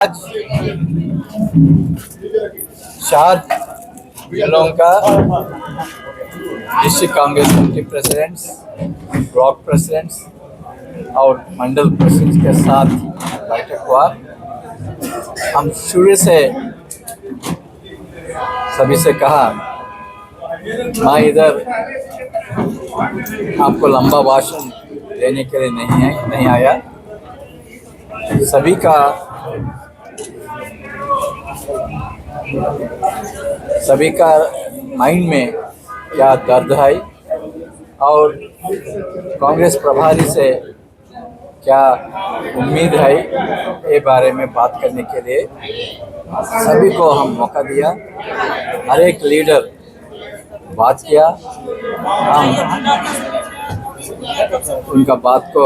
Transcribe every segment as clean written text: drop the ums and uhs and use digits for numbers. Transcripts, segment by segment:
आज 4 जिलों का district Congress committee presidents, block presidents और मंडल प्रेसिडेंट्स के साथ बैठक हुआ। हम शुरू से सभी से कहा, मैं इधर आपको लंबा भाषण देने के लिए नहीं आया। सभी का माइंड में क्या दर्द है और कांग्रेस प्रभारी से क्या उम्मीद है, ये बारे में बात करने के लिए सभी को हम मौका दिया। हर एक लीडर बात किया, हम उनका बात को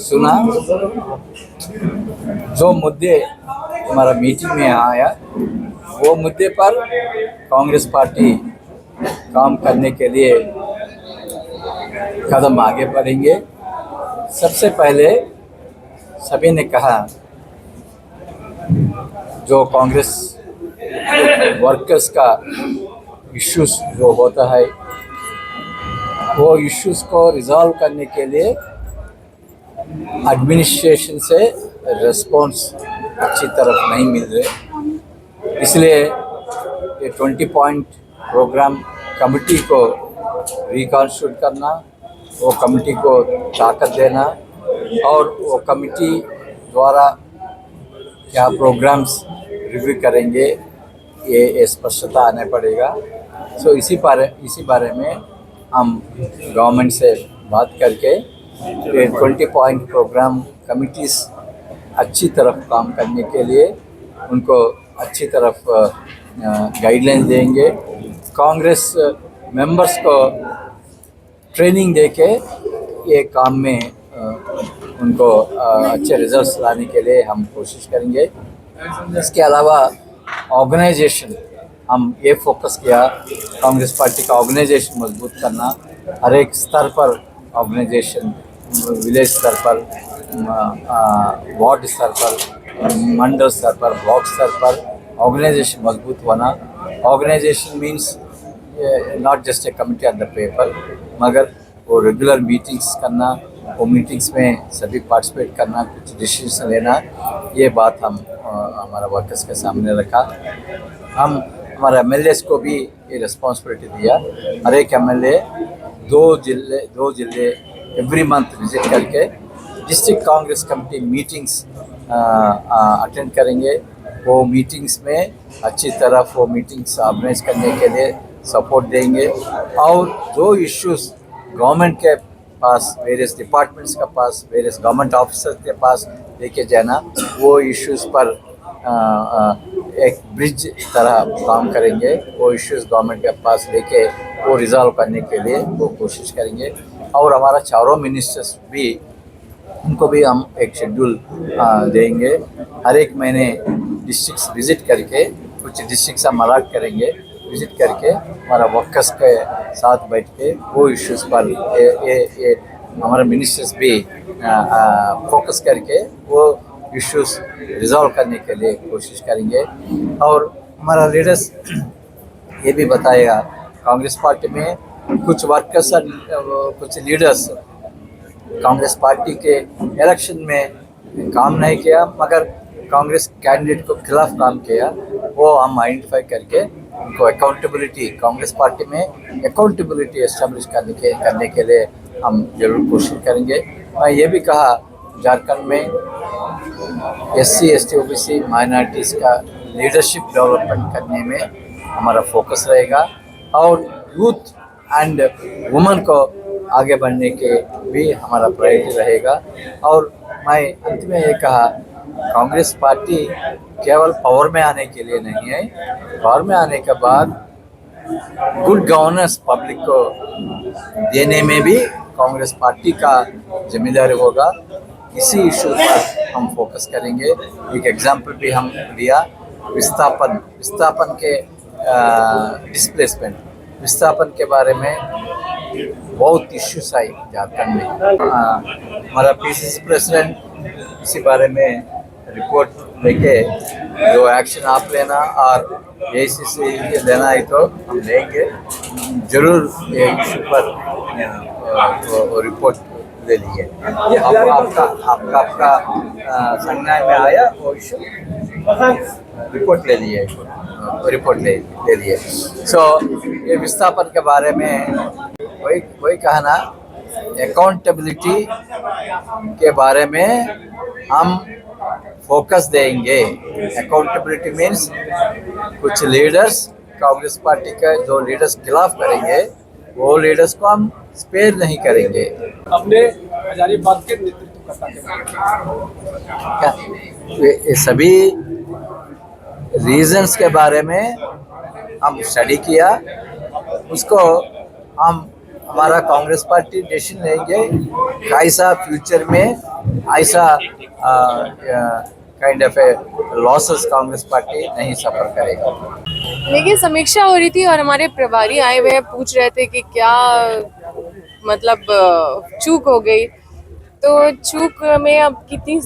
सुना। जो मुद्दे हमारा मीटिंग में आया, वो मुद्दे पर कांग्रेस पार्टी काम करने के लिए कदम आगे बढ़ेंगे। सबसे पहले सभी ने कहा, जो कांग्रेस वर्कर्स का इश्यूज जो होता है, वो इश्यूज को रिजॉल्व करने के लिए एडमिनिस्ट्रेशन से रिस्पॉन्स अच्छी तरफ नहीं मिल रहे। इसलिए ये 20 पॉइंट प्रोग्राम कमेटी को रिकॉन्स्टिट्यूट करना, वो कमेटी को ताकत देना और वो कमेटी द्वारा क्या प्रोग्राम्स रिव्यू करेंगे, ये स्पष्टता आने पड़ेगा। सो इसी बारे में हम गवर्नमेंट से बात करके 20 पॉइंट प्रोग्राम कमिटीज़ अच्छी तरफ काम करने के लिए उनको अच्छी तरफ गाइडलाइन देंगे। कांग्रेस मेंबर्स को ट्रेनिंग देके ये काम में उनको अच्छे रिजल्ट्स लाने के लिए हम कोशिश करेंगे। इसके अलावा ऑर्गेनाइजेशन, हम ये फोकस किया, कांग्रेस पार्टी का ऑर्गेनाइजेशन मजबूत करना। हर एक स्तर पर ऑर्गेनाइजेशन, विलेज स्तर पर, वार्ड स्तर पर, मंडल स्तर पर, ब्लॉक स्तर पर ऑर्गेनाइजेशन मजबूत होना। Organisation means not just a committee on the paper, मगर वो रेगुलर मीटिंग्स करना, वो मीटिंग्स में सभी पार्टिसिपेट करना, कुछ डिसीजन लेना। ये बात हम हमारा वर्कर्स के सामने रखा। हम हमारे एमएलएस को भी ये रिस्पॉन्सिबिलिटी दिया। हर एक एमएलए दो जिले एवरी मंथ विजिट करके district Congress committee meetings attend करेंगे। वो मीटिंग्स में अच्छी तरह वो मीटिंग्स ऑर्गेनाइज करने के लिए सपोर्ट देंगे और जो इश्यूज गवर्नमेंट के पास, वेरियस डिपार्टमेंट्स के पास, वेरियस गवर्नमेंट ऑफिसर्स के पास लेके जाना, वो इश्यूज पर एक ब्रिज तरह काम करेंगे। वो इश्यूज गवर्नमेंट के पास लेके वो रिजॉल्व करने के लिए वो कोशिश करेंगे। और हमारा चारों मिनिस्टर्स भी, उनको भी हम एक शेड्यूल देंगे। हर एक महीने डिस्ट्रिक्ट्स विज़िट करके, कुछ डिस्ट्रिक्ट्स हम अलॉट करेंगे, विज़िट करके हमारा वर्कर्स के साथ बैठ के वो इश्यूज़ पर ये हमारे मिनिस्टर्स भी फोकस करके वो इश्यूज़ रिजॉल्व करने के लिए कोशिश करेंगे। और हमारा लीडर्स ये भी बताएगा, कांग्रेस पार्टी में कुछ वर्कर्स और कुछ लीडर्स कांग्रेस पार्टी के इलेक्शन में काम नहीं किया, मगर कांग्रेस कैंडिडेट को खिलाफ काम किया। वो हम आइडेंटिफाई करके उनको अकाउंटेबिलिटी, कांग्रेस पार्टी में अकाउंटेबिलिटी एस्टेब्लिश करने के लिए हम जरूर कोशिश करेंगे। मैं ये भी कहा, झारखंड में SC, ST, OBC माइनॉरिटीज़ का लीडरशिप डेवलपमेंट करने में हमारा फोकस रहेगा और यूथ एंड वुमेन को आगे बढ़ने के भी हमारा प्रायोरिटी रहेगा। और मैं अंत में ये कहा, कांग्रेस पार्टी केवल पावर में आने के लिए नहीं है, पावर में आने के बाद गुड गवर्नेंस पब्लिक को देने में भी कांग्रेस पार्टी का जिम्मेदारी होगा। इसी इशू पर हम फोकस करेंगे। एक एग्जाम्पल भी हम लिया, विस्थापन के विस्थापन के बारे में बहुत इश्यूज आई झारखंड में। हमारा PCC प्रेसिडेंट इसी बारे में रिपोर्ट देखिए, जो एक्शन आप लेना और एसीसी लेना है तो हम लेंगे जरूर। ये इशू पर वो रिपोर्ट ले लिए। आपका संज्ञान में आया वो इशू, रिपोर्ट ले लिए, रिपोर्ट ले लिए। सो ये विस्थापन के बारे में वही कहना, अकाउंटेबिलिटी के बारे में हम फोकस देंगे। अकाउंटेबिलिटी मीन्स कुछ लीडर्स, कांग्रेस पार्टी के जो लीडर्स खिलाफ करेंगे वो लीडर्स को हम स्पेयर नहीं करेंगे। अपने हजारीबाग के नेतृत्व क्या ये सभी रीजंस के बारे में हम स्टडी किया, उसको हम हमारा कांग्रेस पार्टी डिसीजन लेंगे कैसा फ्यूचर में ऐसा kind of losses Congress party नहीं सफर करेगा। देखिए, समीक्षा हो रही थी और हमारे प्रभारी आए हुए पूछ रहे थे कि क्या मतलब चूक हो गई। तो चूक में अब कितनी,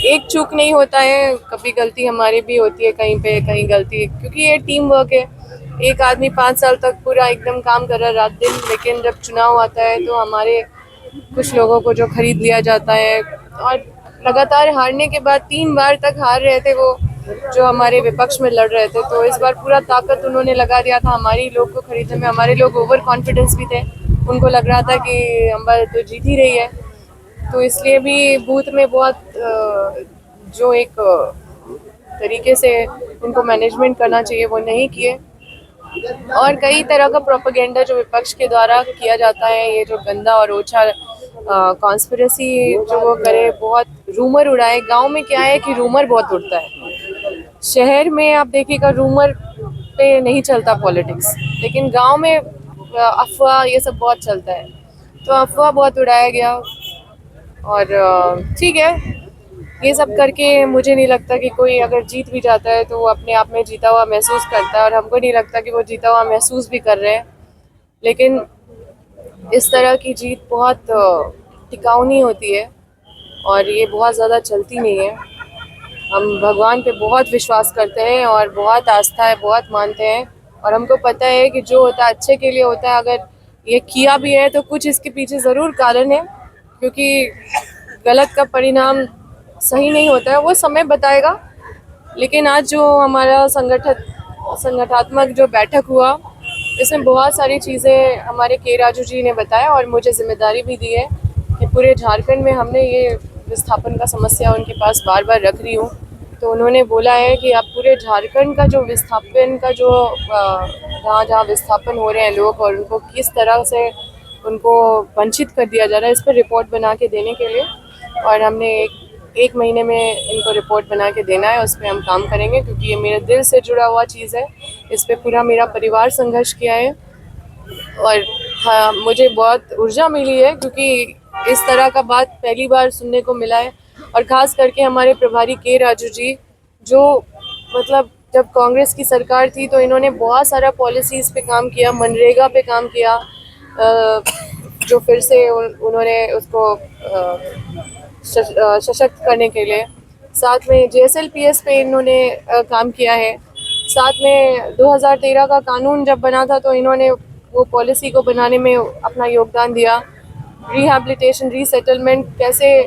एक चूक नहीं होता है, कभी गलती हमारी भी होती है कहीं पे, कहीं गलती, क्योंकि ये टीम वर्क है। एक आदमी 5 साल तक पूरा एकदम काम कर रहा है रात दिन, लेकिन जब चुनाव आता है तो हमारे कुछ लोगों को जो खरीद लिया जाता है। और लगातार हारने के बाद 3 बार तक हार रहे थे वो जो हमारे विपक्ष में लड़ रहे थे, तो इस बार पूरा ताकत उन्होंने लगा दिया था हमारी लोग को खरीदने में। हमारे लोग ओवर कॉन्फिडेंस भी थे, उनको लग रहा था कि हमारे तो जीत ही रही है। तो इसलिए भी बूथ में बहुत जो एक तरीके से उनको मैनेजमेंट करना चाहिए वो नहीं किए। और कई तरह का प्रोपेगेंडा जो विपक्ष के द्वारा किया जाता है, ये जो गंदा और ओछा कॉन्स्पिरेसी जो वो करे, बहुत रूमर उड़ाए। गांव में क्या है कि रूमर बहुत उड़ता है, शहर में आप देखिएगा रूमर पे नहीं चलता पॉलिटिक्स, लेकिन गांव में अफवाह ये सब बहुत चलता है। तो अफवाह बहुत उड़ाया गया और ठीक है, ये सब करके मुझे नहीं लगता कि कोई अगर जीत भी जाता है तो वो अपने आप में जीता हुआ महसूस करता है, और हमको नहीं लगता कि वो जीता हुआ महसूस भी कर रहे हैं। लेकिन इस तरह की जीत बहुत टिकाऊ नहीं होती है और ये बहुत ज़्यादा चलती नहीं है। हम भगवान पे बहुत विश्वास करते हैं और बहुत आस्था है, बहुत मानते हैं, और हमको पता है कि जो होता है अच्छे के लिए होता है। अगर ये किया भी है तो कुछ इसके पीछे ज़रूर कारण है, क्योंकि गलत का परिणाम सही नहीं होता है, वो समय बताएगा। लेकिन आज जो हमारा संगठनात्मक जो बैठक हुआ, इसमें बहुत सारी चीज़ें हमारे के राजू जी ने बताया और मुझे जिम्मेदारी भी दी है कि पूरे झारखंड में हमने ये विस्थापन का समस्या उनके पास बार बार रख रही हूँ। तो उन्होंने बोला है कि आप पूरे झारखंड का जो विस्थापन का जो जहाँ जहाँ विस्थापन हो रहे हैं लोग और उनको किस तरह से उनको वंचित कर दिया जा रहा है, इस पर रिपोर्ट बना के देने के लिए, और हमने एक महीने में इनको रिपोर्ट बना के देना है। उस पर हम काम करेंगे क्योंकि ये मेरे दिल से जुड़ा हुआ चीज़ है। इस पर पूरा मेरा परिवार संघर्ष किया है और हाँ, मुझे बहुत ऊर्जा मिली है क्योंकि इस तरह का बात पहली बार सुनने को मिला है। और ख़ास करके हमारे प्रभारी के राजू जी, जो मतलब जब कांग्रेस की सरकार थी तो इन्होंने बहुत सारा पॉलिसीज़ पे काम किया, मनरेगा पे काम किया, जो फिर से उन्होंने उसको सशक्त करने के लिए। साथ में JSLPS पे इन्होंने काम किया है। साथ में 2013 का कानून जब बना था तो इन्होंने वो पॉलिसी को बनाने में अपना योगदान दिया। रिहैबिलिटेशन, रीसेटलमेंट, कैसे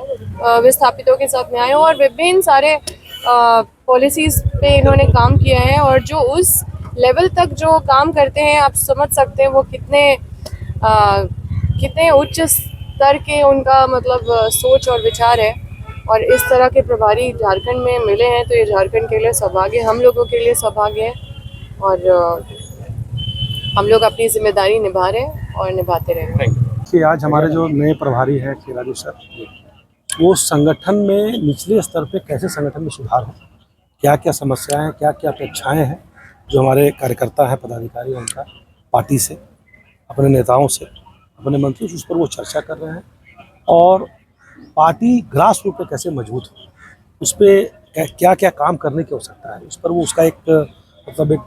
विस्थापितों के साथ न्याय हो, और विभिन्न सारे पॉलिसीज़ पे इन्होंने काम किया है। और जो उस लेवल तक जो काम करते हैं, आप समझ सकते हैं वो कितने उच्च स्तर के उनका मतलब सोच और विचार है। और इस तरह के प्रभारी झारखंड में मिले हैं तो ये झारखंड के लिए सौभाग्य, हम लोगों के लिए सौभाग्य है। और हम लोग अपनी जिम्मेदारी निभा रहे हैं और निभाते रहेंगे। कि आज हमारे जो नए प्रभारी हैं के राजू सर, वो संगठन में निचले स्तर पे कैसे संगठन में सुधार हो, क्या क्या समस्याएं हैं, क्या क्या अपेक्षाएं हैं जो हमारे कार्यकर्ता हैं, पदाधिकारी, उनका पार्टी से, अपने नेताओं से, अपने मंत्रियों से, उस पर वो चर्चा कर रहे हैं। और पार्टी ग्रास रूट पे कैसे मजबूत हो, उस पर क्या क्या काम करने की आवश्यकता है, उस पर वो उसका एक मतलब एक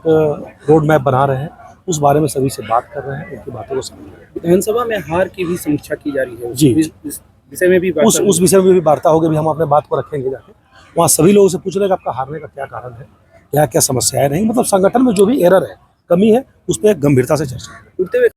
रोड मैप बना रहे हैं। उस बारे में सभी से बात कर रहे हैं, उनकी बातों को समझ रहे हैं। विधानसभा में हार की भी समीक्षा की जा रही है, जी, इस विषय में भी उस विषय में भी वार्ता होगी, भी हम अपने बात को रखेंगे जाके। वहाँ सभी लोगों से पूछ रहे कि आपका हारने का क्या कारण है, क्या क्या समस्याएं नहीं, मतलब संगठन में जो भी एरर है, कमी है, उस पर गंभीरता से चर्चा करें।